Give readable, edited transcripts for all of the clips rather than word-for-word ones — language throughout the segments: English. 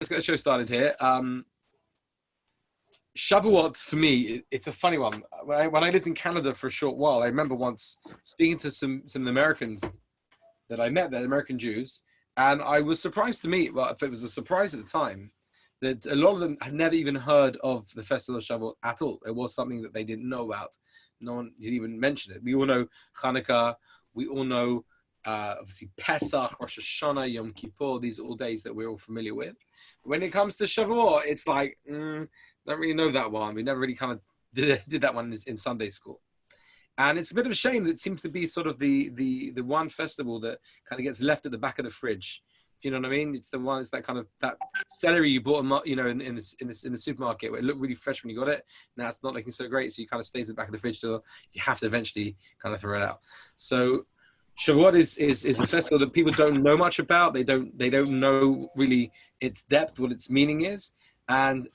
Let's get the show started here. Shavuot, for me, it's a funny one. When I lived in Canada for a short while, I remember once speaking to some of the Americans that I met, the American Jews, and I was surprised to meet, well, if it was a surprise at the time, that a lot of them had never even heard of the festival of Shavuot at all. It was something that they didn't know about. No one had even mentioned it. We all know Hanukkah. We all know, obviously, Pesach, Rosh Hashanah, Yom Kippur. These are all days that we're all familiar with. But when it comes to Shavuot, it's like, don't really know that one. We never really kind of did that one in Sunday school. And it's a bit of a shame that it seems to be sort of the one festival that kind of gets left at the back of the fridge. You know what I mean? It's the one. It's that kind of that celery you bought, in the supermarket where it looked really fresh when you got it. Now it's not looking so great, so you kind of stays at the back of the fridge till you have to eventually kind of throw it out. So Shavuot is the festival that people don't know much about. They don't know really its depth, what its meaning is, and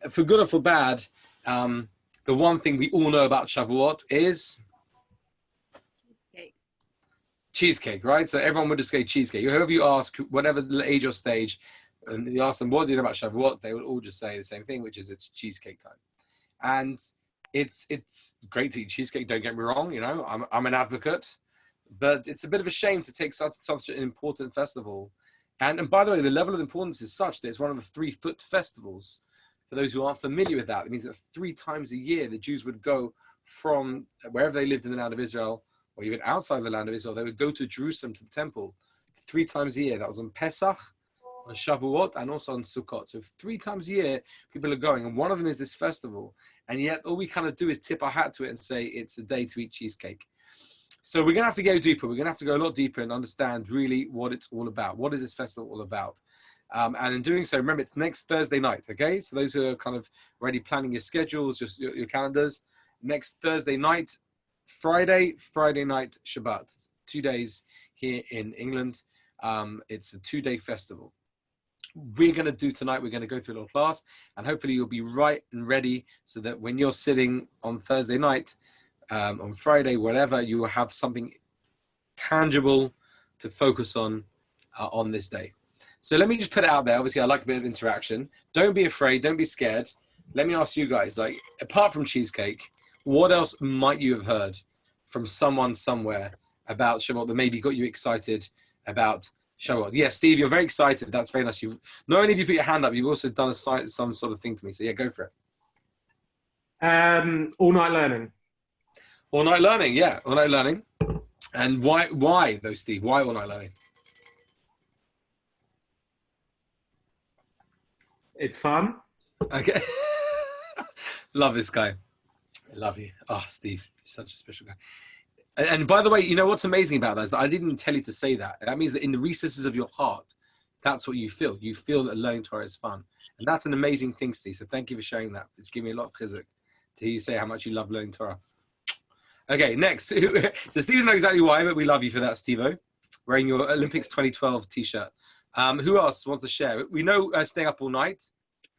for good or for bad, the one thing we all know about Shavuot is cheesecake, right? So everyone would just say cheesecake. Whoever you ask, whatever age or stage, and you ask them what do you know about Shavuot, they will all just say the same thing, which is it's cheesecake time. And it's great to eat cheesecake. Don't get me wrong. You know, I'm an advocate, but it's a bit of a shame to take such an important festival. And by the way, the level of importance is such that it's one of the 3-foot festivals. For those who aren't familiar with that, it means that 3 times a year the Jews would go from wherever they lived in the land of Israel, or even outside the land of Israel, they would go to Jerusalem, to the temple, 3 times a year. That was on Pesach, on Shavuot, and also on Sukkot. So 3 times a year, people are going, and one of them is this festival. And yet all we kind of do is tip our hat to it and say it's a day to eat cheesecake. So we're going to have to go deeper. We're going to have to go a lot deeper and understand really what it's all about. What is this festival all about? And in doing so, remember, it's next Thursday night, okay? So those who are kind of already planning your schedules, just your calendars, next Thursday night, Friday night, Shabbat. 2 days here in England. It's a 2-day festival. We're going to do tonight, we're going to go through a little class, and hopefully you'll be right and ready so that when you're sitting on Thursday night, on Friday, whatever, you will have something tangible to focus on this day. So let me just put it out there. Obviously, I like a bit of interaction. Don't be afraid. Don't be scared. Let me ask you guys, like, apart from cheesecake, what else might you have heard from someone somewhere about Shavuot that maybe got you excited about Shavuot? Yeah, Steve, you're very excited. That's very nice. You've not only have you put your hand up, you've also done some sort of thing to me. So yeah, go for it. All night learning. All night learning, yeah, all night learning. And why though, Steve? Why all night learning? It's fun. Okay. Love this guy. I love you. Oh, Steve, you're such a special guy. And by the way, you know what's amazing about that is that I didn't tell you to say that. That means that in the recesses of your heart, that's what you feel. You feel that learning Torah is fun. And that's an amazing thing, Steve. So thank you for sharing that. It's given me a lot of chizuk to hear you say how much you love learning Torah. Okay, next. So Steve knows exactly why, but we love you for that, Steve-O. Wearing your Olympics 2012 t-shirt. Who else wants to share? We know staying up all night.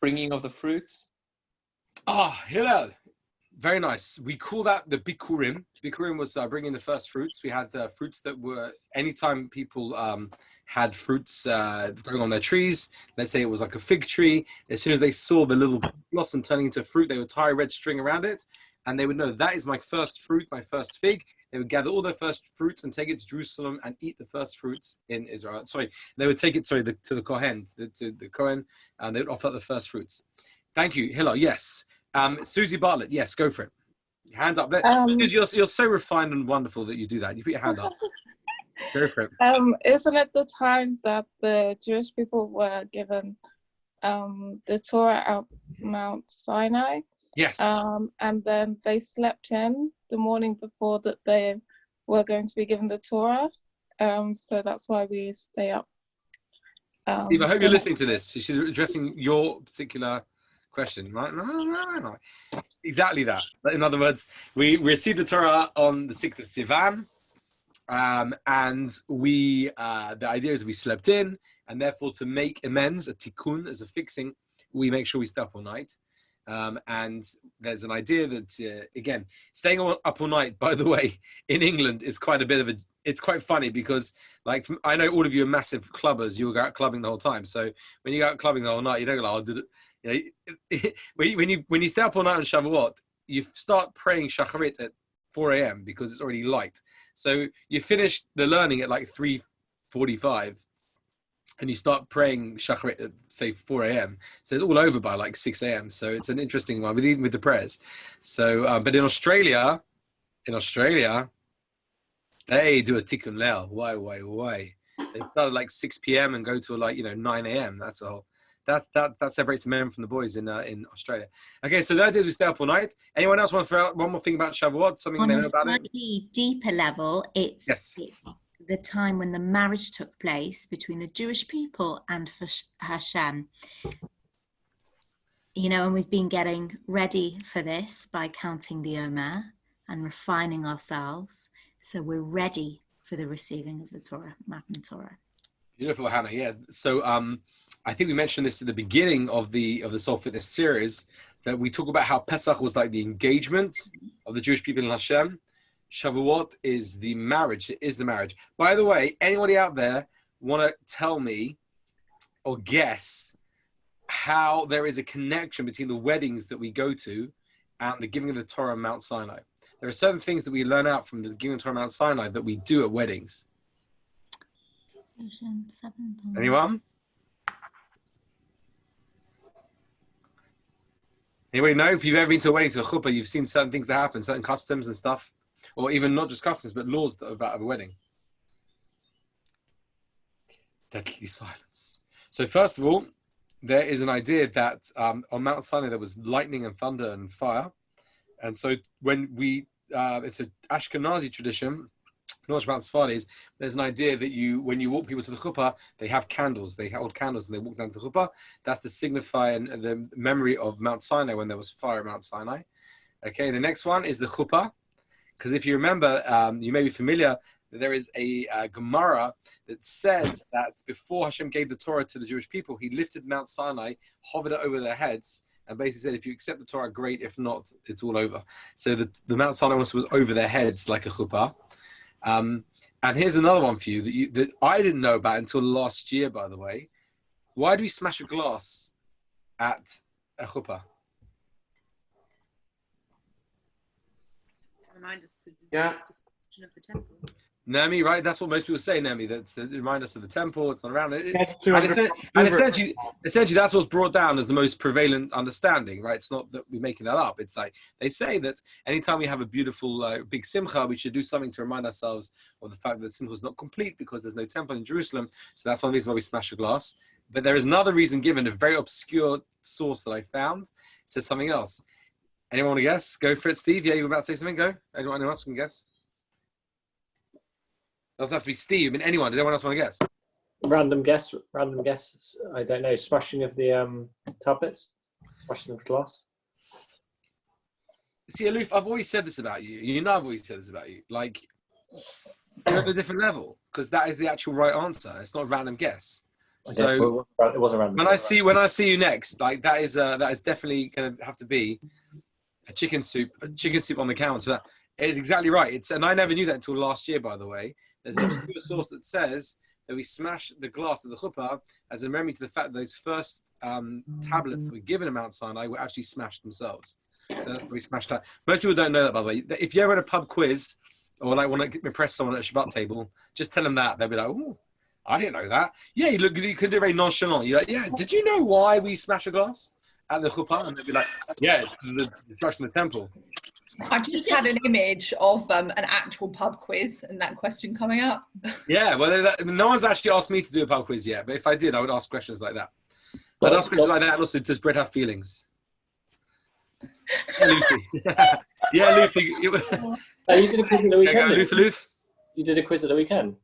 Bringing of the fruits. Ah, Hillel. Very nice. We call that the Bikurim. Bikurim was bringing the first fruits. We had the fruits that were, anytime people had fruits growing on their trees, let's say it was like a fig tree, as soon as they saw the little blossom turning into fruit, they would tie a red string around it, and they would know that is my first fruit, my first fig. They would gather all their first fruits and take it to Jerusalem and eat the first fruits in Israel. Sorry, they would take it, to the Kohen, to the Kohen, and they would offer up the first fruits. Thank you, Hillel. Yes. Susie Bartlett, yes, go for it. Hand up there. You're so refined and wonderful that you do that. You put your hand up. Go for it. Isn't it the time that the Jewish people were given the Torah at Mount Sinai? Yes. And then they slept in the morning before that they were going to be given the Torah. So that's why we stay up. Steve, I hope you're listening to this. She's addressing your particular question, right? No. Exactly that. In other words, we received the Torah on the 6th of Sivan, and the idea is we slept in, and therefore to make amends, a tikkun, as a fixing, we make sure we stay up all night. And there's an idea that, again, staying up all night, by the way, in England is quite a bit of it's quite funny because, like, I know all of you are massive clubbers. You will go out clubbing the whole time. So when you go out clubbing the whole night, you don't go, "Oh, did it?" You know, when you stay up all night on Shavuot, you start praying Shacharit at 4 a.m. because it's already light. So you finish the learning at like 3:45, and you start praying Shacharit at, say, 4 a.m. So it's all over by like 6 a.m. So it's an interesting one, even with the prayers. So, but in Australia, they do a tikkun leil. Why? They start at like 6 p.m. and go to like 9 a.m. That's all. That separates the men from the boys in Australia. Okay, so the idea is we stay up all night. Anyone else want to throw out one more thing about Shavuot? Something On they a know about it? slightly deeper level, it's Yes. the time when the marriage took place between the Jewish people and Hashem. And we've been getting ready for this by counting the Omer and refining ourselves. So we're ready for the receiving of the Torah, Matan Torah. Beautiful, Hannah. Yeah. So I think we mentioned this at the beginning of the Soul Fitness series, that we talk about how Pesach was like the engagement of the Jewish people in Hashem. Shavuot is the marriage. It is the marriage. By the way, anybody out there want to tell me or guess how there is a connection between the weddings that we go to and the giving of the Torah on Mount Sinai? There are certain things that we learn out from the giving of the Torah on Mount Sinai that we do at weddings. Anyone? Anybody know? If you've ever been to a wedding, to a chuppah, you've seen certain things that happen, certain customs and stuff, or even not just customs, but laws about a wedding. Deadly silence. So first of all, there is an idea that on Mount Sinai there was lightning and thunder and fire, and so when it's an Ashkenazi tradition. Not about Sfardis, there's an idea that when you walk people to the chuppah, they have candles. They hold candles and they walk down to the chuppah. That's to signify the memory of Mount Sinai when there was fire at Mount Sinai. Okay, the next one is the chuppah. Because if you remember, you may be familiar, that there is a Gemara that says that before Hashem gave the Torah to the Jewish people, he lifted Mount Sinai, hovered it over their heads, and basically said, if you accept the Torah, great. If not, it's all over. So the Mount Sinai was over their heads like a chuppah. And here's another one for you that I didn't know about until last year, by the way. Why do we smash a glass at a chuppah? Remind us of the destruction of the temple. Nemi, right? That's what most people say, Nemi. That's to remind us of the temple. It's not around it. And essentially, that's what's brought down as the most prevalent understanding, right? It's not that we're making that up. It's like they say that anytime we have a beautiful big simcha, we should do something to remind ourselves of the fact that simcha is not complete because there's no temple in Jerusalem. So that's one reason why we smash a glass. But there is another reason given, a very obscure source that I found. It says something else. Anyone want to guess? Go for it, Steve. Yeah, you were about to say something? Go. Anyone else can guess? It doesn't have to be Steve. I mean, anyone. Does anyone else want to guess? Random guess. I don't know. Smashing of the tablets. Smashing of the glass. See, Aloof, I've always said this about you. You know I've always said this about you. Like, you're at a different level because that is the actual right answer. It's not a random guess. Okay, So well, it wasn't random. when I see you next, like that is definitely going to have to be a chicken soup on the counter. That is exactly right. And I never knew that until last year, by the way. There's an obscure source that says that we smash the glass of the chuppah as a memory to the fact that those first tablets that were given at Mount Sinai were actually smashed themselves. So that's why we smashed that. Most people don't know that, by the way. If you're ever in a pub quiz or like want to impress someone at a Shabbat table, just tell them that. They'll be like, "Oh, I didn't know that." Yeah, you could do very nonchalant. You're like, "Yeah, did you know why we smash a glass at the chuppah?" And they'll be like, "Yeah, it's because of the destruction of the temple." I just had an image of an actual pub quiz and that question coming up. Yeah, well, no one's actually asked me to do a pub quiz yet, but if I did, I would ask questions like that. I'd ask questions like that, and also, does bread have feelings? Yeah, Luffy. Yeah, Luffy. You did a quiz at the weekend. Loof. You did a quiz at the weekend.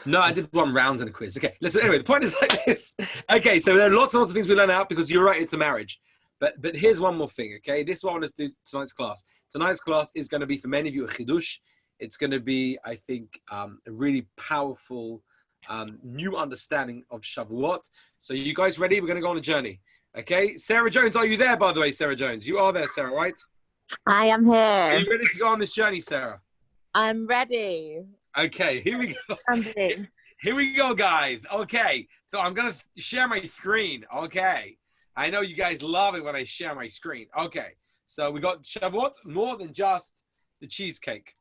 No, I did one round in a quiz. Okay, listen. Anyway, the point is like this. Okay, so there are lots and lots of things we learn out because you're right, it's a marriage. But here's one more thing, okay? This is what I want to do tonight's class. Tonight's class is going to be, for many of you, a chidush. It's going to be, I think, a really powerful new understanding of Shavuot. So you guys ready? We're going to go on a journey, okay? Sarah Jones, are you there, by the way, Sarah Jones? You are there, Sarah, right? I am here. Are you ready to go on this journey, Sarah? I'm ready. Okay, here we go. Unbelievable. Here we go, guys. Okay, so I'm gonna share my screen. Okay, I know you guys love it when I share my screen. Okay, so we got Shavuot, more than just the cheesecake.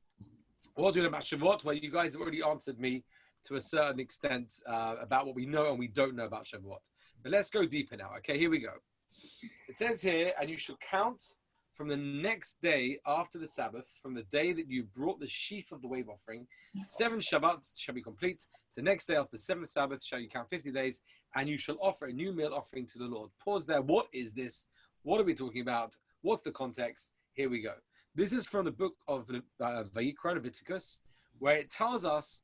What do we know about Shavuot? Well, you guys have already answered me to a certain extent about what we know and we don't know about Shavuot. But let's go deeper now. Okay, here we go. It says here, and you shall count from the next day after the Sabbath, from the day that you brought the sheaf of the wave offering, 7 Shabbats shall be complete. The next day after the 7th Sabbath shall you count 50 days, and you shall offer a new meal offering to the Lord. Pause there. What is this? What are we talking about? What's the context? Here we go. This is from the book of Vayikra, Leviticus, where it tells us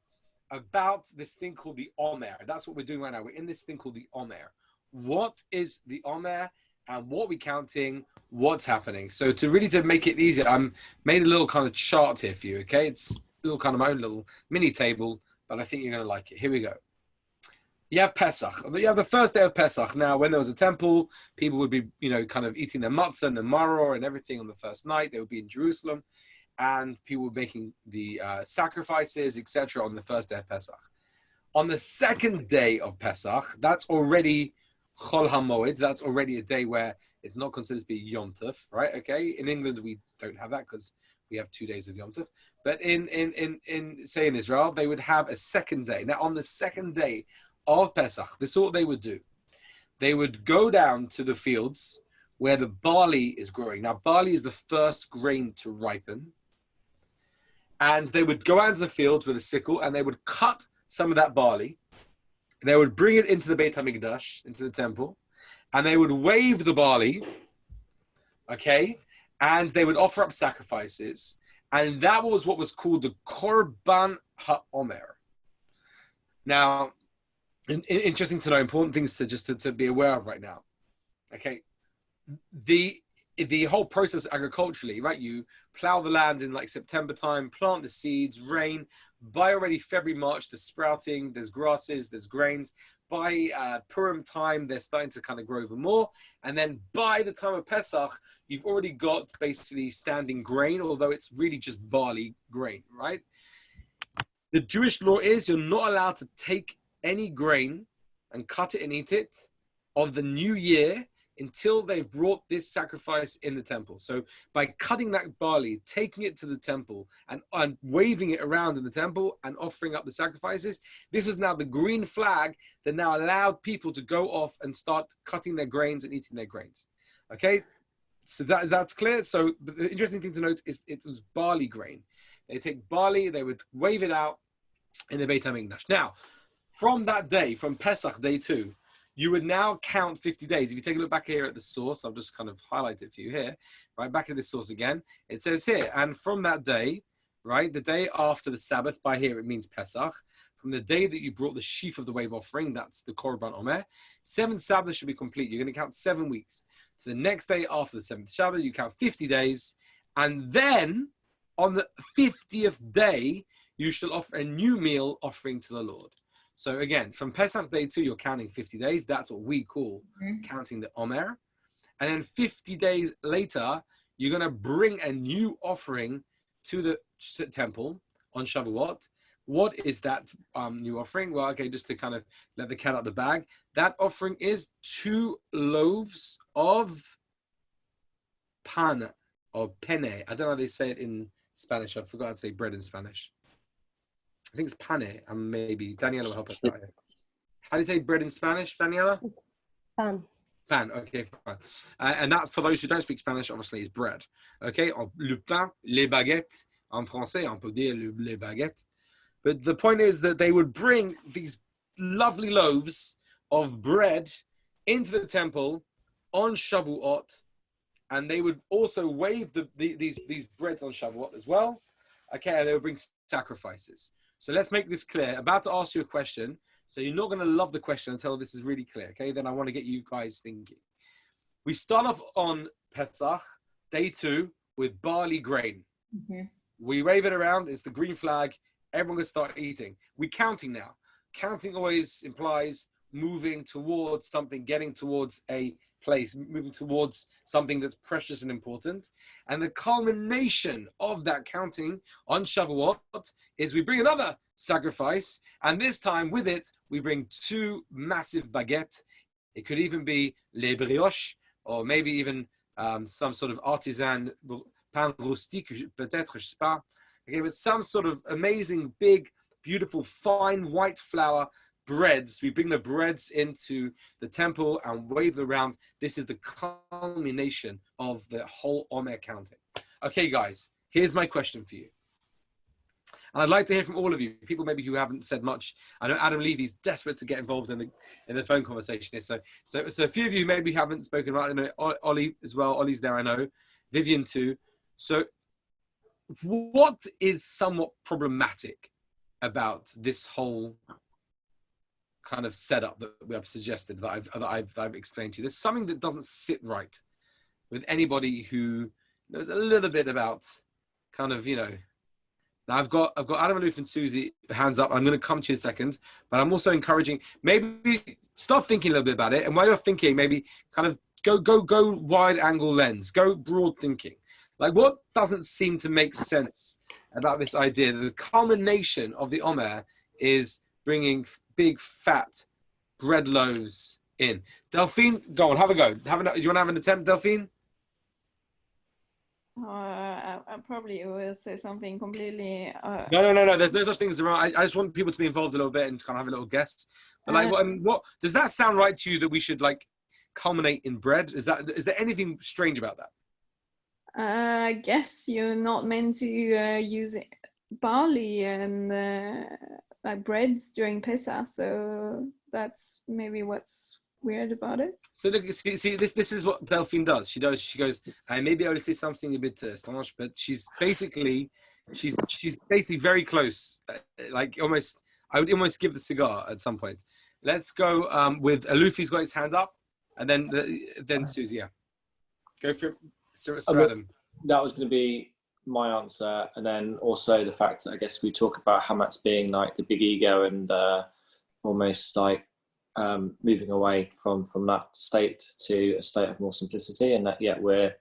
about this thing called the Omer. That's what we're doing right now. We're in this thing called the Omer. What is the Omer? And what we're counting, what's happening. So to make it easier, I'm made a little kind of chart here for you, okay? It's a little kind of my own little mini table, but I think you're going to like it. Here we go. You have Pesach. You have the first day of Pesach. Now, when there was a temple, people would be, kind of eating the Matza and the maror and everything on the first night. They would be in Jerusalem, and people were making the sacrifices, etc., on the first day of Pesach. On the second day of Pesach, that's already Chol HaMoed, that's already a day where it's not considered to be Yom Tov, right? Okay, in England we don't have that because we have 2 days of Yom Tov. But in Israel, they would have a second day. Now, on the second day of Pesach, this is what they would do. They would go down to the fields where the barley is growing. Now, barley is the first grain to ripen, and they would go out to the fields with a sickle, and they would cut some of that barley. They would bring it into the Beit HaMikdash, into the temple, and they would wave the barley, okay, and they would offer up sacrifices, and that was what was called the Korban HaOmer. Now, interesting to know, important things to be aware of right now, okay, the whole process agriculturally, right? You plow the land in like September time, plant the seeds, rain. By already February, March, there's sprouting, there's grasses, there's grains. By Purim time, they're starting to kind of grow even more. And then by the time of Pesach, you've already got basically standing grain, although it's really just barley grain, right? The Jewish law is you're not allowed to take any grain and cut it and eat it of the new year until they've brought this sacrifice in the temple. So by cutting that barley, taking it to the temple and waving it around in the temple and offering up the sacrifices, this was now the green flag that now allowed people to go off and start cutting their grains and eating their grains. Okay, so that's clear. So the interesting thing to note is it was barley grain. They take barley, they would wave it out in the Beit HaMikdash. Now, from that day, from Pesach, day 2, you would now count 50 days. If you take a look back here at the source, I'll just kind of highlight it for you here, right? Back at this source again, it says here, and from that day, right, the day after the Sabbath, by here it means Pesach, from the day that you brought the sheaf of the wave offering, that's the Korban Omer, 7 Sabbaths should be complete. You're going to count 7 weeks. So the next day after the 7th Sabbath, you count 50 days, and then on the 50th day, you shall offer a new meal offering to the Lord. So again, from Pesach day 2, you're counting 50 days. That's what we call counting the Omer. And then 50 days later, you're going to bring a new offering to the temple on Shavuot. What is that new offering? Well, okay, just to kind of let the cat out of the bag. That offering is 2 loaves of pan or penne. I don't know how they say it in Spanish. I forgot how to say bread in Spanish. I think it's pane, and maybe Daniela will help us out here. How do you say bread in Spanish, Daniela? Pan. Pan, okay, fine. And that, for those who don't speak Spanish, obviously is bread. Okay, le pain, les baguettes. En français, on peut dire les baguettes. But the point is that they would bring these lovely loaves of bread into the temple on Shavuot, and they would also wave these breads on Shavuot as well. Okay, and they would bring sacrifices. So let's make this clear. I'm about to ask you a question. So you're not going to love the question until this is really clear. Okay, then I want to get you guys thinking. We start off on Pesach, day 2, with barley grain. Mm-hmm. We wave it around. It's the green flag. Everyone can start eating. We're counting now. Counting always implies moving towards something, getting towards a place, moving towards something that's precious and important. And the culmination of that counting on Shavuot is we bring another sacrifice, and this time with it, we bring 2 massive baguettes. It could even be les brioches, or maybe even some sort of artisan pain rustique, peut-être, je sais pas. Okay, with some sort of amazing, big, beautiful, fine white flour breads. We bring the breads into the temple and wave them around. This is the culmination of the whole Omer counting. Okay, guys, here's my question for you. And I'd like to hear from all of you, people maybe who haven't said much. I know Adam Levy's desperate to get involved in the phone conversation here. So a few of you maybe haven't spoken about. I know Ollie as well. Ollie's there, I know. Vivian too. So what is somewhat problematic about this whole kind of setup that we have suggested, that I've explained to you? There's something that doesn't sit right with anybody who knows a little bit about kind of, you know. Now I've got Adam Aloof and Susie hands up. I'm going to come to you in a second, but I'm also encouraging, maybe start thinking a little bit about it. And while you're thinking, maybe kind of go wide angle lens, go broad thinking. Like, what doesn't seem to make sense about this idea that the culmination of the Omer is bringing big fat bread loaves in? Delphine, go on, have a go. Do you want to have an attempt, Delphine? I probably will say something completely. No. There's no such thing as around. I just want people to be involved a little bit and kind of have a little guess. But like, what does that sound right to you? That we should like culminate in bread? Is there anything strange about that? I guess you're not meant to use barley and like breads during Pesach, so that's maybe what's weird about it. So look, see, this is what Delphine does. She goes, maybe I would say something a bit strange, but she's basically very close. Like almost, I would almost give the cigar at some point. Let's go with Aloofi's got his hand up, and then Susie. Yeah, go for it. Sir Adam. That was going to be my answer, and then also the fact that I guess we talk about Hamas being like the big ego and almost like moving away from that state to a state of more simplicity, and that yet we're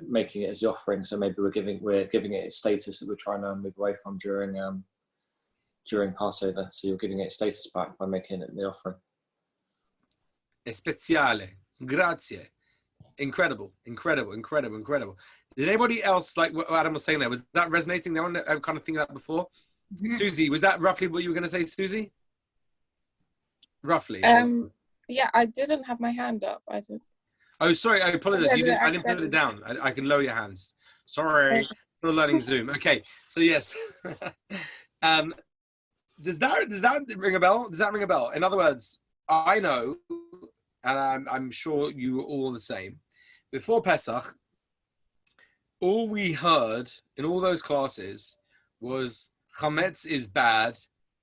making it as the offering. So maybe we're giving it its status that we're trying to move away from during Passover. So you're giving it its status back by making it the offering. Speciale, grazie. Incredible. Did anybody else, like what Adam was saying there, was that resonating? No one kind of think that before? Mm-hmm. Susie, was that roughly what you were going to say, Susie? Roughly. Yeah, I didn't have my hand up. I did. Oh, sorry. I apologize. I didn't put it down. I can lower your hands. Sorry. Still learning Zoom. Okay. So yes. Does that ring a bell? Does that ring a bell? In other words, I know, and I'm sure you were all the same. Before Pesach, all we heard in all those classes was chametz is bad.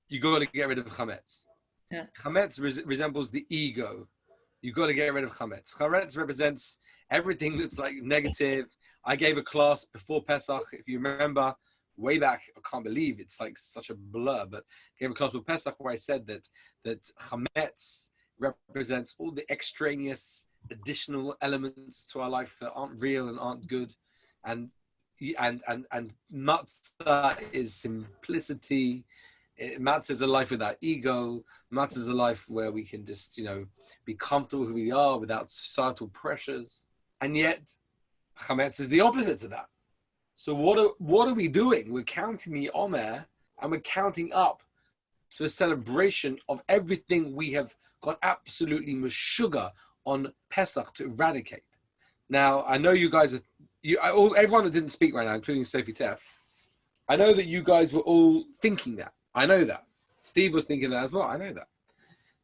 You got to get rid of chametz. Yeah. Chametz resembles the ego. You got to get rid of chametz. Chametz represents everything that's like negative. I gave a class before Pesach, if you remember, way back. I can't believe it's like such a blur, but I gave a class with Pesach where I said that chametz represents all the extraneous additional elements to our life that aren't real and aren't good, and Matza is simplicity. Matza is a life without ego. Matza is a life where we can just, be comfortable who we are without societal pressures. And yet, chametz is the opposite to that. So what are we doing? We're counting the Omer, and we're counting up to a celebration of everything we have got absolutely meshuggah on Pesach to eradicate. Now, I know you guys everyone that didn't speak right now, including Sophie Teff, I know that you guys were all thinking that. I know that. Steve was thinking that as well. I know that.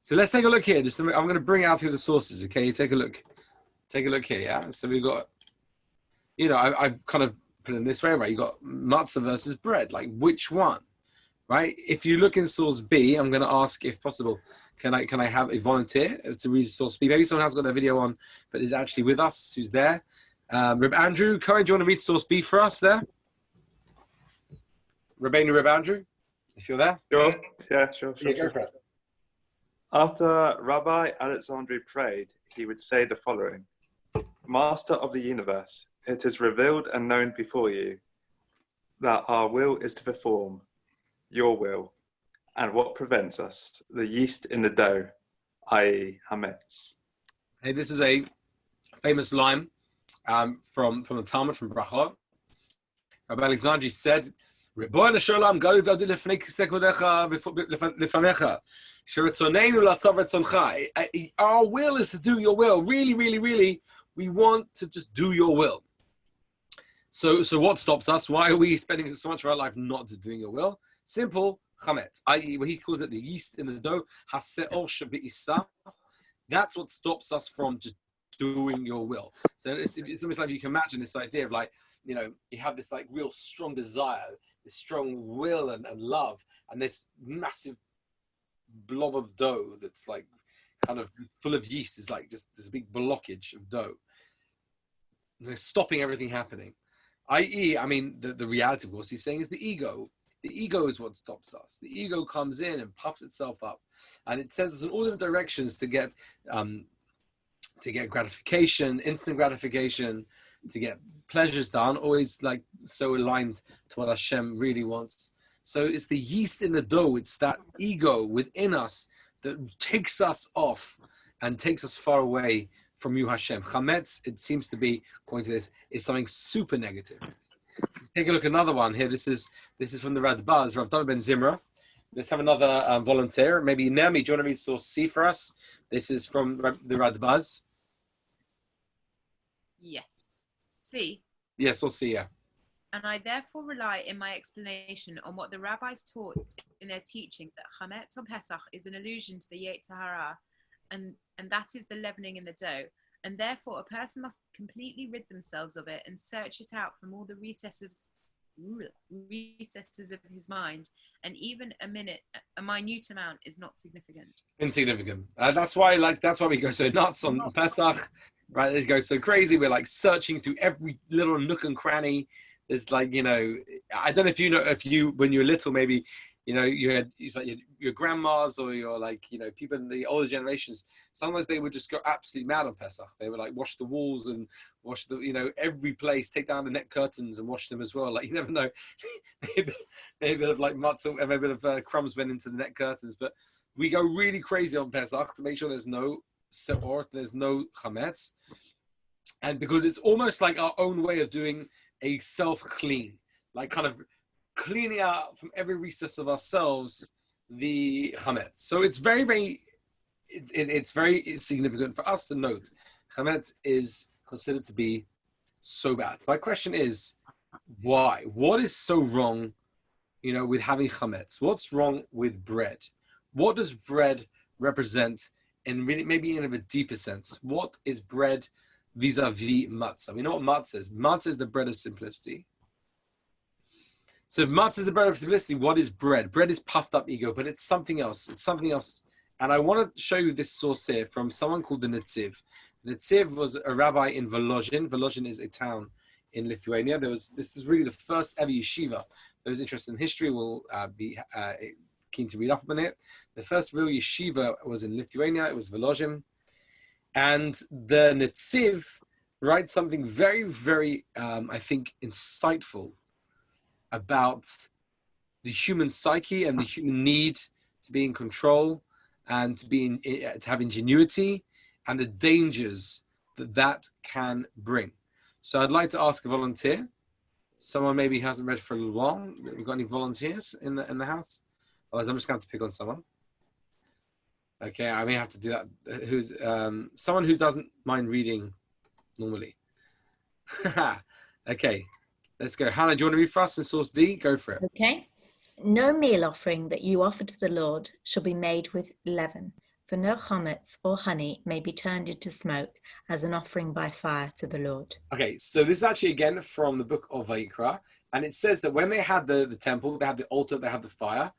So let's take a look here. I'm going to bring out through the sources. Okay, take a look. Take a look here. Yeah. So we've got, I've kind of put it this way, right? You got matzah versus bread. Like which one, right? If you look in source B, I'm going to ask if possible, can I have a volunteer to read source B? Maybe someone has got their video on, but is actually with us. Who's there? Reb Andrew Cohen, do you want to read source B for us there? Reb Andrew, if you're there. Sure. Yeah, sure. Yeah, go for it. After Rabbi Alexander prayed, he would say the following: Master of the universe, it is revealed and known before you that our will is to perform your will, and what prevents us, the yeast in the dough, i.e. hametz. Hey, this is a famous line from the Talmud, from Brachot. Rabbi Alexandri said, "Ribono shel olam, gali v'yadi lefnei kisekodecha lefanecha, sheretzonenu latzav retzoncha." Our will is to do your will. Really, really, really, we want to just do your will. So what stops us? Why are we spending so much of our life not doing your will? Simple, chametz, i.e., what he calls it, the yeast in the dough, haseor shebe'isa. That's what stops us from just doing your will. So it's almost like you can imagine this idea of like, you know, you have this like real strong desire, this strong will and love, and this massive blob of dough that's like kind of full of yeast is like just this big blockage of dough. They're stopping everything happening. I.e., I mean, the reality, of course, he's saying is the ego. The ego is what stops us. The ego comes in and puffs itself up, and it sends us in all different directions to get gratification, instant gratification, to get pleasures done, always like so aligned to what Hashem really wants. So it's the yeast in the dough. It's that ego within us that takes us off and takes us far away from you, Hashem. Chametz, it seems to be, according to this, is something super negative. Take a look at another one here. This is from the Radbaz, Rav David ben Zimra. Let's have another volunteer. Maybe Naomi, do you want to read source C for us? This is from the Radbaz. Yes. C. Yes, source C, yeah. And I therefore rely in my explanation on what the rabbis taught in their teaching, that chametz on Pesach is an allusion to the Yetzer Hara, and that is the leavening in the dough. And therefore, a person must completely rid themselves of it and search it out from all the recesses of his mind. And even a minute amount is not significant. Insignificant. That's why we go so nuts on Pesach, right? It goes so crazy. We're like searching through every little nook and cranny. There's like, you know, I don't know if you when you were little, maybe, you know, you had like your grandmas or your, like, you know, people in the older generations, sometimes they would just go absolutely mad on Pesach. They would like wash the walls and wash the, you know, every place, take down the net curtains and wash them as well. Like, you never know, maybe a bit of like matza and maybe a bit of crumbs went into the net curtains. But we go really crazy on Pesach to make sure there's no seor, there's no chametz. And because it's almost like our own way of doing a self-clean, like kind of cleaning out from every recess of ourselves the chametz. So it's very, very, it's very significant for us to note. Chametz is considered to be so bad. My question is, why? What is so wrong, you know, with having chametz? What's wrong with bread? What does bread represent in really, maybe in a deeper sense? What is bread vis-a-vis matzah? We know what matzah is. Matzah is the bread of simplicity. So if matzah is the bread of simplicity, what is bread? Bread is puffed up ego, but it's something else. It's something else. And I want to show you this source here from someone called the Netziv. The Netziv was a rabbi in Volozhin. Volozhin is a town in Lithuania. This is really the first ever yeshiva. Those interested in history will be keen to read up on it. The first real yeshiva was in Lithuania. It was Volozhin. And the Netziv writes something very, very, I think, insightful about the human psyche and the human need to be in control and to have ingenuity and the dangers that can bring. So I'd like to ask a volunteer. Someone maybe hasn't read for a little while. We've got any volunteers in the house? Otherwise, I'm just going to have to pick on someone. Okay, I may have to do that. Who's someone who doesn't mind reading normally? Okay, let's go. Hannah, do you want to read for us in source D? Go for it. Okay. No meal offering that you offer to the Lord shall be made with leaven, for no chametz or honey may be turned into smoke as an offering by fire to the Lord. Okay, so this is actually again from the book of Vayikra, and it says that when they had the temple, they had the altar, they had the fire.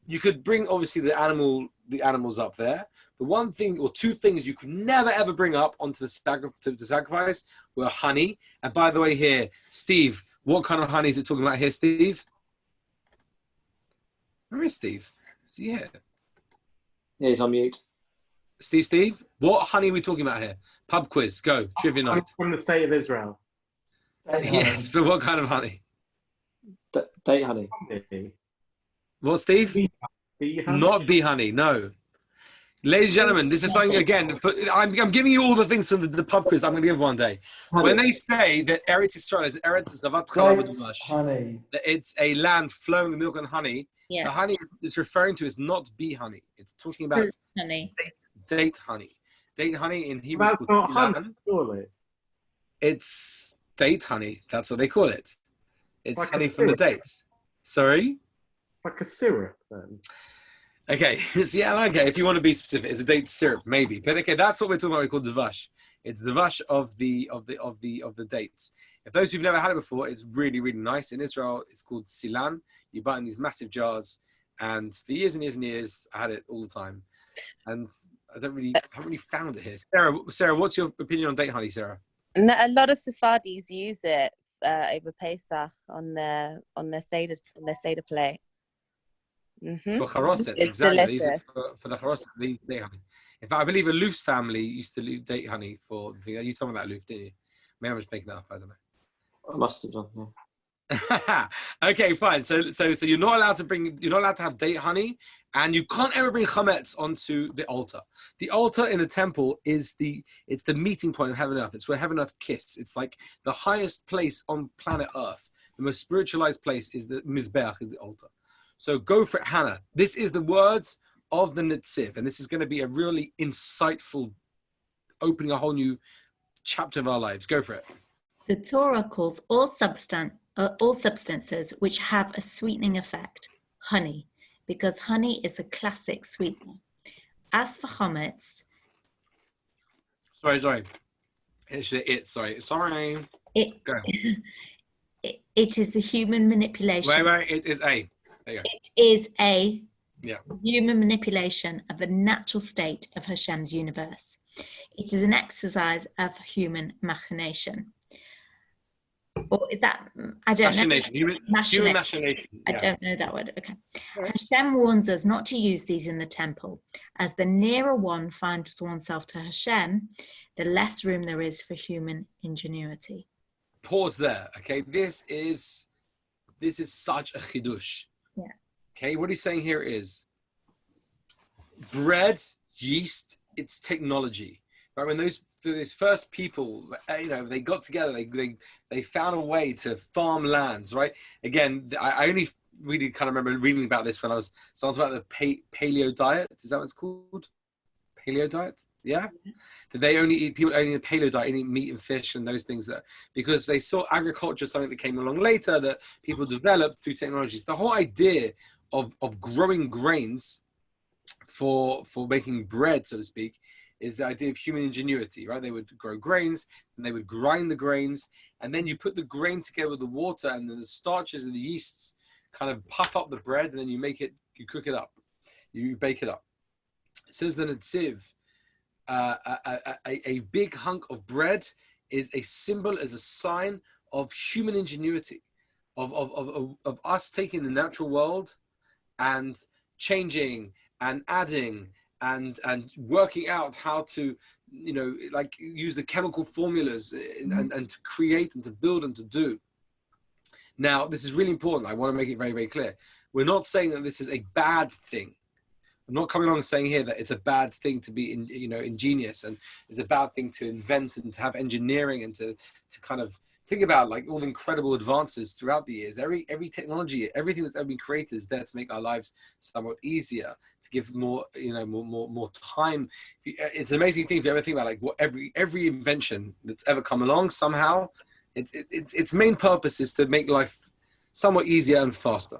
You could bring obviously the animals up there, but one thing or two things you could never ever bring up onto the sacrifice were honey. And by the way, here, Steve, what kind of honey is it talking about here, Steve? Where is Steve? Is he here? Yeah, he's on mute. Steve, what honey are we talking about here? Pub quiz, go. Trivia I'm night. from the state of Israel. Yes, but what kind of honey? Date honey. What, Steve? Bee honey? Not bee honey, no. Ladies and gentlemen, this is something, again, I'm giving you all the things from the pub quiz I'm going to give one day. When they say that Eretz Yisrael is Eretz Zavat Chalav U'Dvash, honey. that it's a land flowing with milk and honey, Yeah. the honey it's referring to is not bee honey. It's talking about Fruit honey. date honey. Date honey in Hebrew is That's called not honey, silan. surely. It's date honey. That's what they call it. It's Like a honey from the syrup. dates. Sorry? Like a syrup, then. Okay, okay. If you want to be specific, it's a date syrup, maybe. But okay, that's what we're talking about. We call dvash. It's the dvash of the dates. If those who've never had it before, it's really, really nice. In Israel, it's called silan. You buy it in these massive jars, and for years and years and years, I had it all the time. And I haven't really found it here. Sarah, what's your opinion on date honey, Sarah? A lot of Sephardi's use it over Pesach on their Seder plate. Mm-hmm. For charoset, It's exactly. They use it delicious. for the charoset, they use date honey. In fact, I believe Alouf's family used to use date honey for the thing. You told me about Alouf, didn't you? Maybe I'm just making that up. I don't know. I must have done. Yeah. Okay, fine. So you're not allowed to have date honey, and you can't ever bring chametz onto the altar. The altar in the temple it's the meeting point of heaven and earth. It's where heaven and earth kiss. It's like the highest place on planet Earth. The most spiritualized place is the mizbeach, is the altar. So go for it, Hannah. This is the words of the Netziv, and this is going to be a really insightful, opening a whole new chapter of our lives. Go for it. The Torah calls all substances which have a sweetening effect honey, because honey is a classic sweetener. As for chametz, Sorry. Go. it is the human manipulation. Wait. It is a. There you go. It is a Yeah. human manipulation of the natural state of Hashem's universe. It is an exercise of human machination. Or is that, I don't know. Human machination. I don't know that word. Okay. Hashem warns us not to use these in the temple, as the nearer one finds oneself to Hashem, the less room there is for human ingenuity. Pause there. Okay, this is such a chidush. Yeah. Okay, what he's saying here is bread, yeast, it's technology. Right, when those first people, they got together, they found a way to farm lands. Right. Again, I only really kind of remember reading about this when I was starting about the paleo diet. Is that what it's called? Paleo diet. Yeah. That people only in the paleo diet eat meat and fish and those things, because they saw agriculture, something that came along later that people developed through technologies. The whole idea of growing grains for making bread, so to speak, is the idea of human ingenuity, right? They would grow grains, and they would grind the grains, and then you put the grain together with the water, and then the starches and the yeasts kind of puff up the bread, and then you cook it up, you bake it up. It says the Netziv, a big hunk of bread is a symbol, is a sign of human ingenuity, of us taking the natural world and changing and adding and working out how to, use the chemical formulas and to create and to build and to do. Now, this is really important. I want to make it very, very clear. We're not saying that this is a bad thing. I'm not coming along saying here that it's a bad thing to be, ingenious, and it's a bad thing to invent and to have engineering and to kind of think about like all the incredible advances throughout the years. Every technology, everything that's ever been created is there to make our lives somewhat easier, to give more, more time. It's an amazing thing if you ever think about like what every invention that's ever come along, somehow, its main purpose is to make life somewhat easier and faster.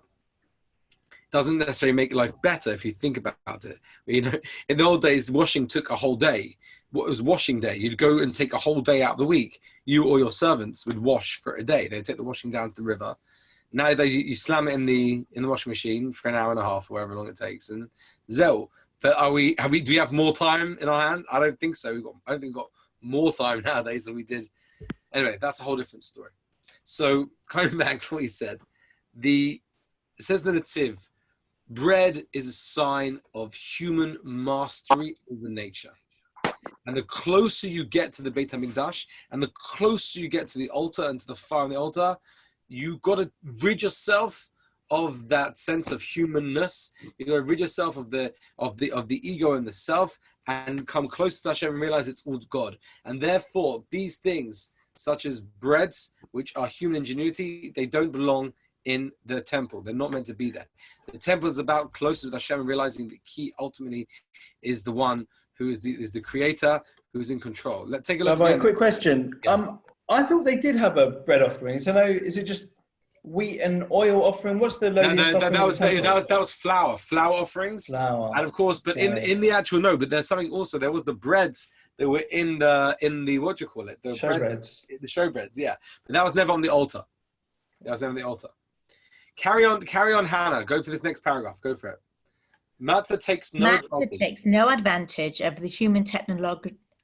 Doesn't necessarily make life better if you think about it. In the old days, washing took a whole day. What was washing day? You'd go and take a whole day out of the week. You or your servants would wash for a day. They'd take the washing down to the river. Nowadays, you slam it in the washing machine for an hour and a half, or however long it takes, and zell. But do we have more time in our hand? I don't think so. I don't think we've got more time nowadays than we did. Anyway, that's a whole different story. So coming back to what he said, it says the Netziv, bread is a sign of human mastery over nature. And the closer you get to the Beit HaMikdash, and the closer you get to the altar and to the fire on the altar, you got to rid yourself of that sense of humanness. You got to rid yourself of the ego and the self, and come close to Hashem and realize it's all God. And therefore, these things, such as breads, which are human ingenuity, they don't belong in the temple. They're not meant to be there. The temple is about closer with Hashem and realizing that He ultimately is the one who is the creator, who is in control. Let's take a look. A quick question. Yeah. I thought they did have a bread offering. So no, is it just wheat and oil offering? What's the lowliest offering? That was flour offerings. Flour. And of course, but in the actual but there's something also. There was the breads that were in the what do you call it? The showbreads. The showbreads, yeah. But that was never on the altar. Carry on, Hannah. Go for this next paragraph. Go for it. Matza takes no advantage of the human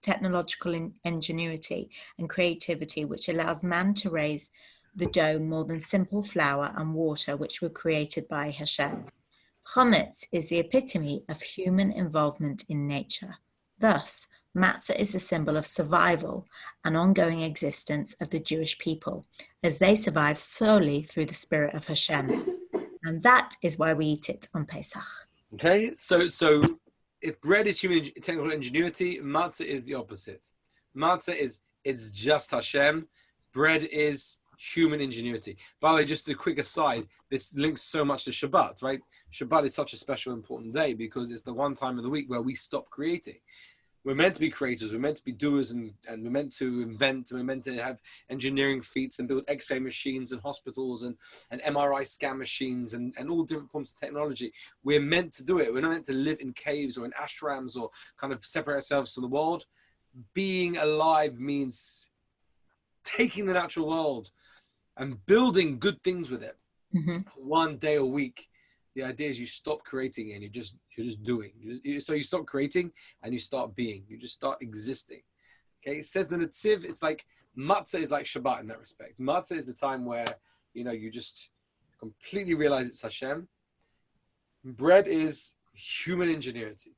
technological ingenuity and creativity which allows man to raise the dough more than simple flour and water which were created by Hashem. Chometz is the epitome of human involvement in nature. Thus, Matzah is the symbol of survival and ongoing existence of the Jewish people, as they survive solely through the spirit of Hashem. And that is why we eat it on Pesach. Okay, so if bread is human technical ingenuity, matzah is the opposite. Matzah it's just Hashem. Bread is human ingenuity. By the way, just a quick aside, this links so much to Shabbat, right? Shabbat is such a special, important day because it's the one time of the week where we stop creating. We're meant to be creators, we're meant to be doers, and we're meant to invent, and we're meant to have engineering feats and build X-ray machines and hospitals and MRI scan machines and all different forms of technology. We're meant to do it. We're not meant to live in caves or in ashrams or kind of separate ourselves from the world. Being alive means taking the natural world and building good things with it. Mm-hmm. One day a week. The idea is you stop creating and you're just doing. So you stop creating and you start being. You just start existing. Okay, it says the Netziv, it's like Matzah is like Shabbat in that respect. Matzah is the time where, you just completely realize it's Hashem. Bread is human ingenuity.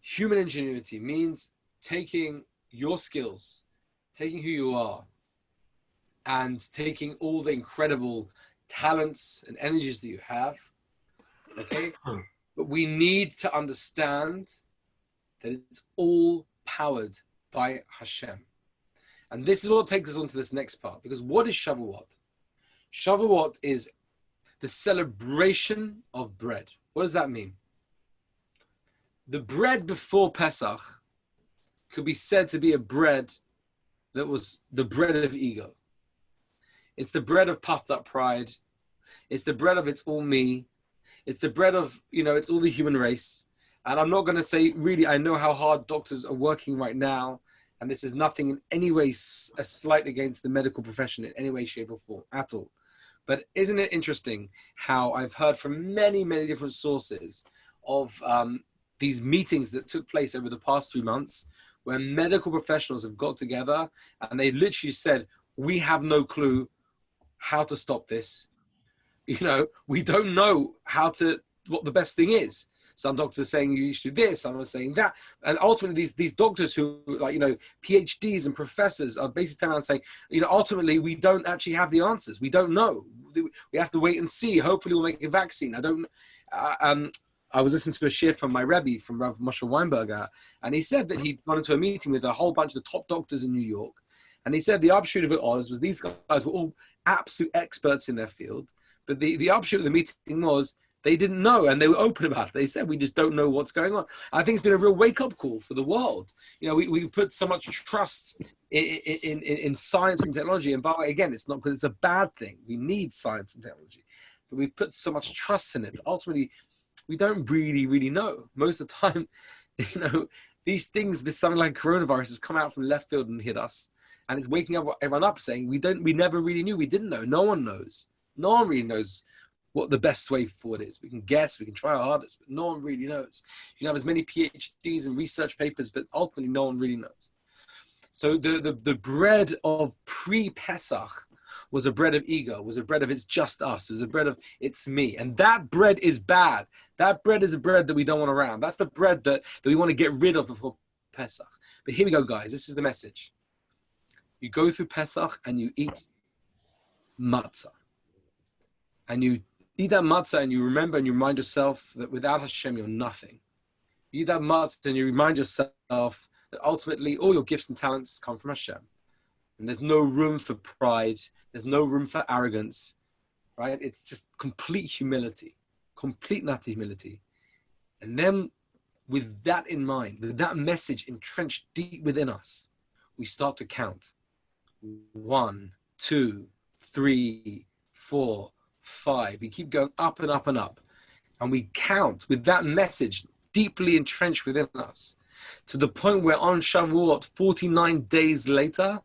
Human ingenuity means taking your skills, taking who you are, and taking all the incredible talents and energies that you have. Okay, but we need to understand that it's all powered by Hashem. And this is what takes us on to this next part, because what is Shavuot? Shavuot is the celebration of bread. What does that mean? The bread before Pesach could be said to be a bread that was the bread of ego. It's the bread of puffed up pride. It's the bread of it's all me. It's the bread of, it's all the human race. And I'm not going to say, really, I know how hard doctors are working right now. And this is nothing in any way a slight against the medical profession in any way, shape or form at all. But isn't it interesting how I've heard from many, many different sources of these meetings that took place over the past 3 months where medical professionals have got together and they literally said, we have no clue how to stop this. We don't know what the best thing is. Some doctors are saying you should do this, some are saying that. And ultimately these doctors who PhDs and professors are basically telling around saying, ultimately we don't actually have the answers. We don't know. We have to wait and see. Hopefully we'll make a vaccine. I was listening to a shir from my Rebbe, from Rav Moshe Weinberger, and he said that he'd gone into a meeting with a whole bunch of the top doctors in New York. And he said the upshot of it was these guys were all absolute experts in their field. But the upshot of the meeting was they didn't know, and they were open about it. They said, we just don't know what's going on. I think it's been a real wake-up call for the world. We put so much trust in science and technology. And by the way, again, it's not because it's a bad thing. We need science and technology. But we've put so much trust in it. But ultimately, we don't really, really know. Most of the time, these things, something like coronavirus has come out from left field and hit us. And it's waking everyone up saying, we never really knew. We didn't know. No one knows. No one really knows what the best way forward is. We can guess, we can try our hardest, but no one really knows. You can have as many PhDs and research papers, but ultimately no one really knows. So the bread of pre-Pesach was a bread of ego, was a bread of it's just us, it was a bread of it's me. And that bread is bad. That bread is a bread that we don't want around. That's the bread that we want to get rid of before Pesach. But here we go, guys. This is the message. You go through Pesach and you eat matzah. And you eat that matzah and you remember and you remind yourself that without Hashem, you're nothing. You eat that matzah and you remind yourself that ultimately all your gifts and talents come from Hashem. And there's no room for pride. There's no room for arrogance, right? It's just complete humility, complete nati humility. And then with that in mind, with that message entrenched deep within us, we start to count. 1, 2, 3, 4, 5. We keep going up and up and up. And we count with that message deeply entrenched within us to the point where on Shavuot, 49 days later,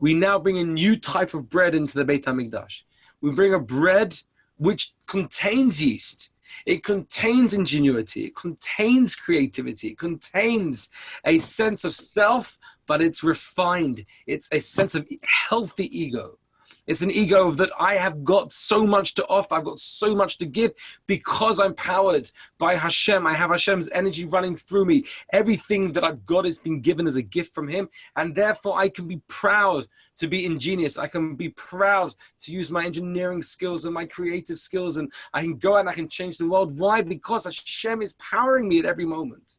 we now bring a new type of bread into the Beit HaMikdash. We bring a bread which contains yeast. It contains ingenuity. It contains creativity. It contains a sense of self, but it's refined. It's a sense of healthy ego. It's an ego that I have got so much to offer. I've got so much to give because I'm powered by Hashem. I have Hashem's energy running through me. Everything that I've got has been given as a gift from Him. And therefore, I can be proud to be ingenious. I can be proud to use my engineering skills and my creative skills. And I can go out and I can change the world. Why? Because Hashem is powering me at every moment.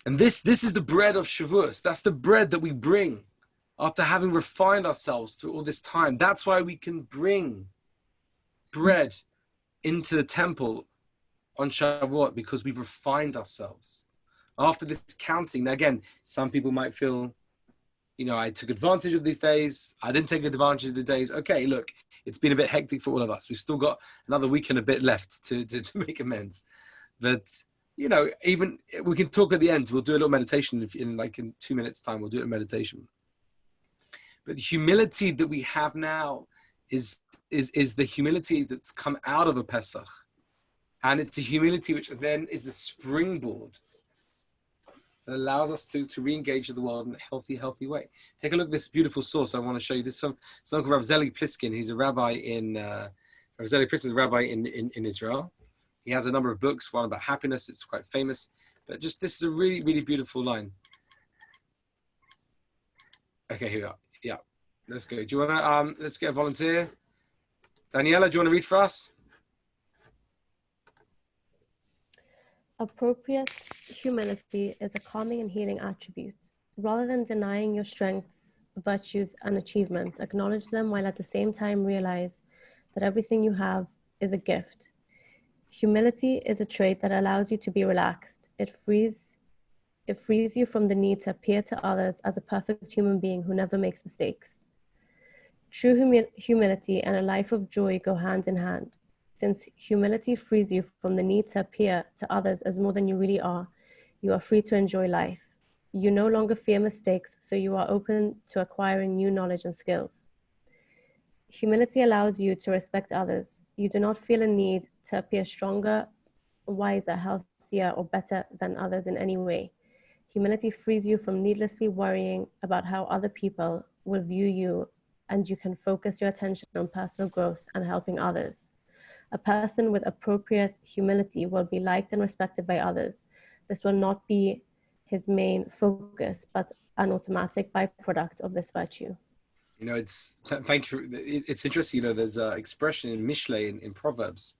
And this is the bread of Shavuot. That's the bread that we bring after having refined ourselves through all this time. That's why we can bring bread into the temple on Shavuot, because we've refined ourselves. After this counting, now again, some people might feel, I took advantage of these days. I didn't take advantage of the days. Okay, look, it's been a bit hectic for all of us. We've still got another week and a bit left to make amends. But even we can talk at the end. We'll do a little meditation in 2 minutes time. We'll do it in meditation. But the humility that we have now is the humility that's come out of a Pesach. And it's a humility which then is the springboard that allows us to re-engage with the world in a healthy way. Take a look at this beautiful source. I want to show you this from Uncle Rav Zeli Pliskin. He's a rabbi Rav Zeli Pliskin is a rabbi in Israel. He has a number of books, one about happiness. It's quite famous. But this is a really, really beautiful line. Okay, here we are. Yeah, let's go. Do you want to, let's get a volunteer. Daniela, do you want to read for us? Appropriate humility is a calming and healing attribute. Rather than denying your strengths, virtues, and achievements, acknowledge them while at the same time realize that everything you have is a gift. Humility is a trait that allows you to be relaxed. It frees you from the need to appear to others as a perfect human being who never makes mistakes. True humility and a life of joy go hand in hand. Since humility frees you from the need to appear to others as more than you really are, you are free to enjoy life. You no longer fear mistakes, so you are open to acquiring new knowledge and skills. Humility allows you to respect others. You do not feel a need to appear stronger, wiser, healthier, or better than others in any way. Humility frees you from needlessly worrying about how other people will view you, and you can focus your attention on personal growth and helping others. A person with appropriate humility will be liked and respected by others. This will not be his main focus, but an automatic byproduct of this virtue. Thank you. It's interesting, there's an expression in Mishlei, in Proverbs,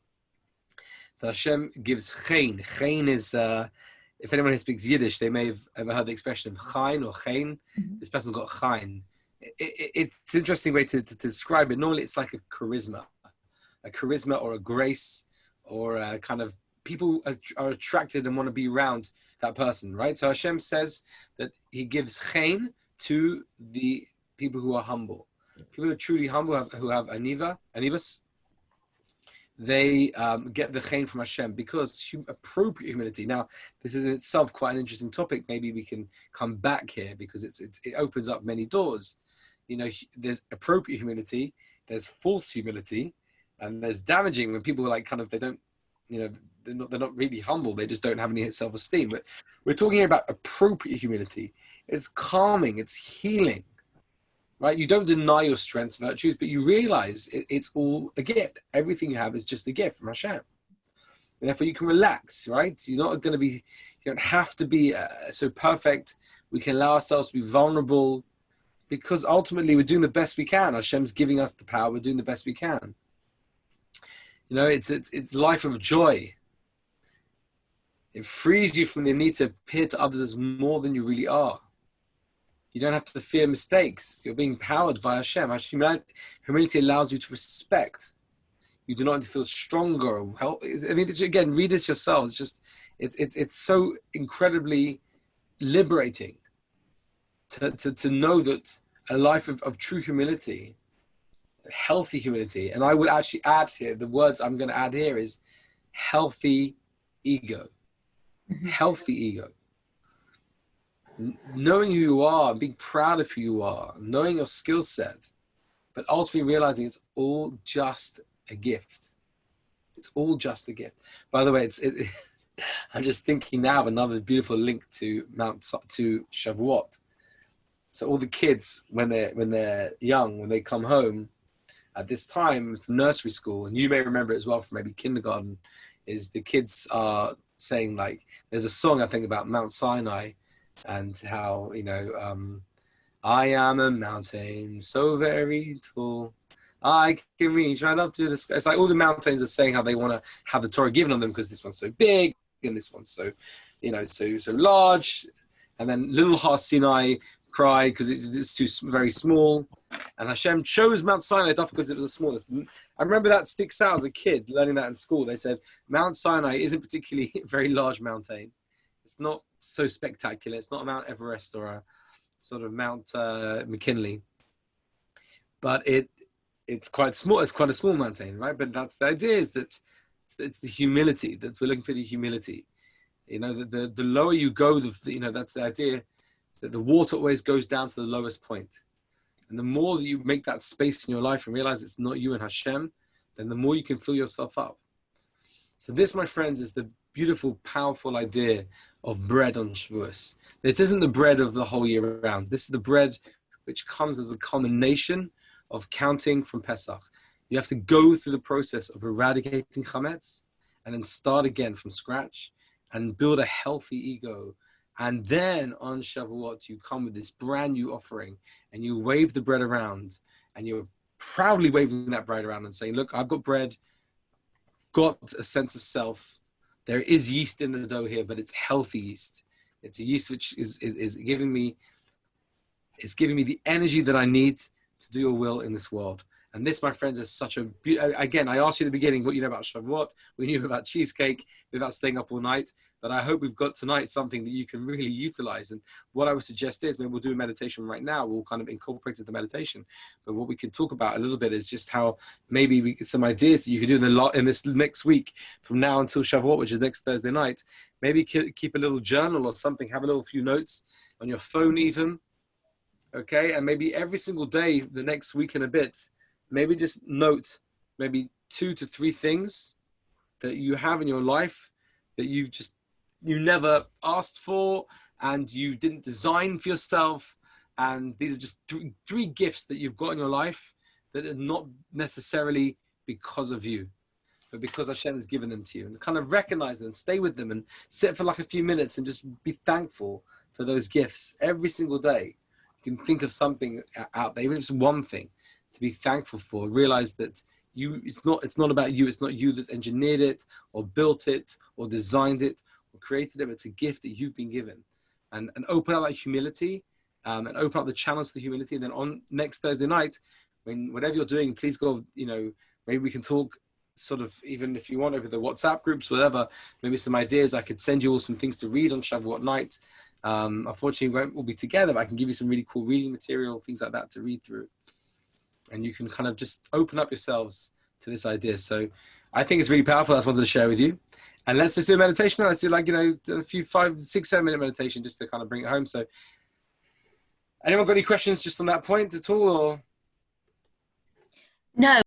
that Hashem gives chen. Chen is, if anyone who speaks Yiddish, they may have ever heard the expression of chayin or chen. This person got chayin. It's an interesting way to describe it. Normally it's like a charisma or a grace, or a kind of people are attracted and want to be around that person, right? So Hashem says that He gives chen to the people who are humble. People who are truly humble, who have anivas, they get the chen from Hashem because appropriate humility. Now, this is in itself quite an interesting topic. Maybe we can come back here because it opens up many doors. There's appropriate humility, there's false humility, and there's damaging when people are like they don't, they're not really humble. They just don't have any self-esteem. But we're talking about appropriate humility. It's calming, it's healing. right? You don't deny your strengths, virtues, but you realize it's all a gift. Everything you have is just a gift from Hashem. And therefore you can relax, right? You're not going to be, you don't have to be so perfect. We can allow ourselves to be vulnerable because ultimately we're doing the best we can. Hashem's giving us the power. We're doing the best we can. You know, it's life of joy. It frees you from the need to appear to others as more than you really are. You don't have to fear mistakes. You're being powered by Hashem. Humility allows you to respect. You do not need to feel stronger or help. I mean, again, read this yourself. It's just, it's so incredibly liberating to know that a life of true humility, healthy humility, and I would actually add here, the words I'm going to add here is healthy ego. Healthy ego. Knowing who you are, being proud of who you are, knowing your skill set, but ultimately realizing it's all just a gift. It's all just a gift. By the way, I'm just thinking now of another beautiful link to Shavuot. So all the kids, when they're young, when they come home at this time from nursery school, and you may remember it as well from maybe kindergarten, is the kids are saying, like, there's a song I think about Mount Sinai, and how, you know, I am a mountain so very tall, I can reach right up to the sky. It's like all the mountains are saying how they want to have the Torah given on them because this one's so big and this one's so, you know, so large. And then little Har Sinai cried because it's too very small. And Hashem chose Mount Sinai because it was the smallest. And I remember that sticks out as a kid learning that in school. They said Mount Sinai isn't particularly a very large mountain. It's not so spectacular. It's not a Mount Everest or a sort of Mount McKinley, but it's quite small. It's quite a small mountain, right? But that's the idea, is that it's the humility that we're looking for. The humility, you know, the lower you go, you know, that's the idea, that the water always goes down to the lowest point. And the more that you make that space in your life and realize it's not you and Hashem, then the more you can fill yourself up. So this, my friends, is the beautiful, powerful idea of bread on Shavuos. This isn't the bread of the whole year round. This is the bread which comes as a culmination of counting from Pesach. You have to go through the process of eradicating chametz and then start again from scratch and build a healthy ego. And then on Shavuot, you come with this brand new offering and you wave the bread around, and you're proudly waving that bread around and saying, look, I've got bread, got a sense of self. There is yeast in the dough here, but it's healthy yeast. It's a yeast which is giving me the energy that I need to do your will in this world. And this, my friends, is such a again, I asked you at the beginning what you know about Shavuot. We knew about cheesecake, without staying up all night. But I hope we've got tonight something that you can really utilize. And what I would suggest is, maybe we'll do a meditation right now. We'll kind of incorporate the meditation. But what we can talk about a little bit is just how maybe some ideas that you can do in this next week, from now until Shavuot, which is next Thursday night. Maybe keep a little journal or something, have a little few notes on your phone even. Okay, and maybe every single day, the next week and a bit, maybe just note maybe 2 to 3 things that you have in your life that you never asked for and you didn't design for yourself. And these are just three gifts that you've got in your life that are not necessarily because of you, but because Hashem has given them to you. And kind of recognize them and stay with them and sit for like a few minutes and just be thankful for those gifts every single day. You can think of something out there, even if it's one thing, to be thankful for. Realize that it's not about you. It's not you that's engineered it or built it or designed it or created it. It's a gift that you've been given. And open up that humility and open up the channels to the humility. And then on next Thursday night, whatever you're doing, please go, maybe we can talk sort of, even if you want, over the WhatsApp groups, whatever, maybe some ideas. I could send you all some things to read on Shavuot night. Unfortunately, we'll be together, but I can give you some really cool reading material, things like that to read through. And you can kind of just open up yourselves to this idea. So I think it's really powerful. I just wanted to share with you. And let's just do a meditation. Let's do a few 5, 6, 7 minute meditation just to kind of bring it home. So anyone got any questions just on that point at all? Or? No.